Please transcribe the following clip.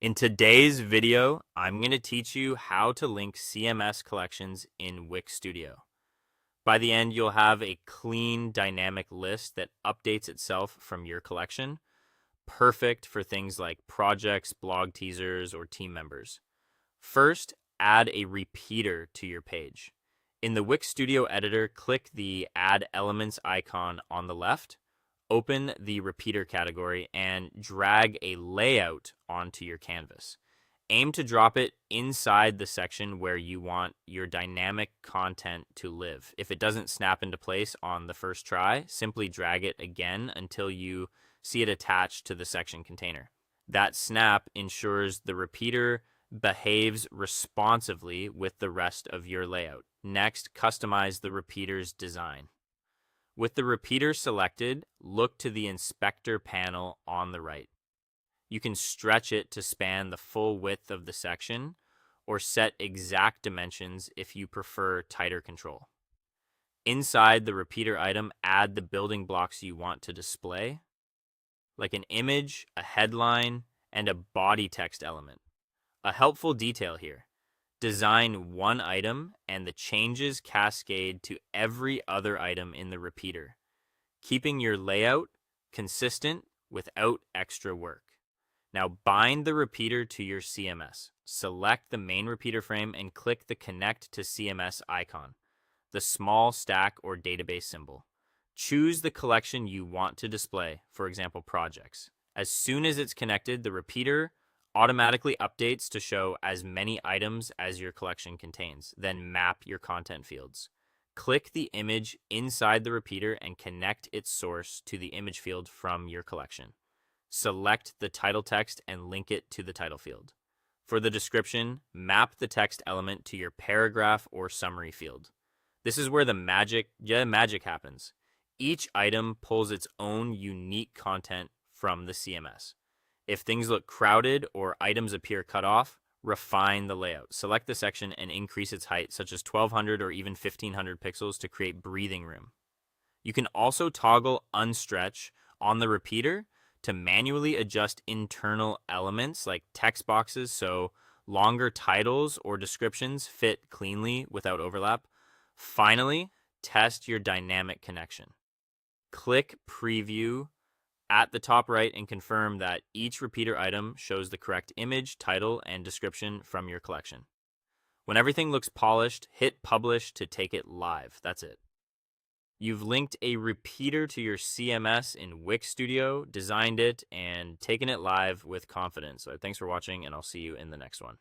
In today's video, I'm going to teach you how to link CMS collections in Wix Studio. By the end, you'll have a clean, dynamic list that updates itself from your collection, perfect for things like projects, blog teasers, or team members. First, add a repeater to your page. In the Wix Studio editor, click the Add Elements icon on the left, open the repeater category, and drag a layout onto your canvas. Aim to drop it inside the section where you want your dynamic content to live. If it doesn't snap into place on the first try, simply drag it again until you see it attached to the section container. That snap ensures the repeater behaves responsively with the rest of your layout. Next, customize the repeater's design. With the repeater selected, look to the inspector panel on the right. You can stretch it to span the full width of the section or set exact dimensions if you prefer tighter control. Inside the repeater item, add the building blocks you want to display, like an image, a headline, and a body text element. A helpful detail here: design one item and the changes cascade to every other item in the repeater, keeping your layout consistent without extra work. Now bind the repeater to your CMS. Select the main repeater frame and click the Connect to CMS icon, the small stack or database symbol. Choose the collection you want to display, for example, projects. As soon as it's connected, the repeater automatically updates to show as many items as your collection contains. Then map your content fields. Click the image inside the repeater and connect its source to the image field from your collection. Select the title text and link it to the title field. For the description, map the text element to your paragraph or summary field. This is where the magic happens. Each item pulls its own unique content from the CMS. If things look crowded or items appear cut off, refine the layout. Select the section and increase its height, such as 1200 or even 1500 pixels to create breathing room. You can also toggle unstretch on the repeater to manually adjust internal elements like text boxes so longer titles or descriptions fit cleanly without overlap. Finally, test your dynamic connection. Click Preview at the top right and confirm that each repeater item shows the correct image, title, and description from your collection. When everything looks polished, hit Publish to take it live. That's it. You've linked a repeater to your CMS in Wix Studio, designed it, and taken it live with confidence. So thanks for watching, and I'll see you in the next one.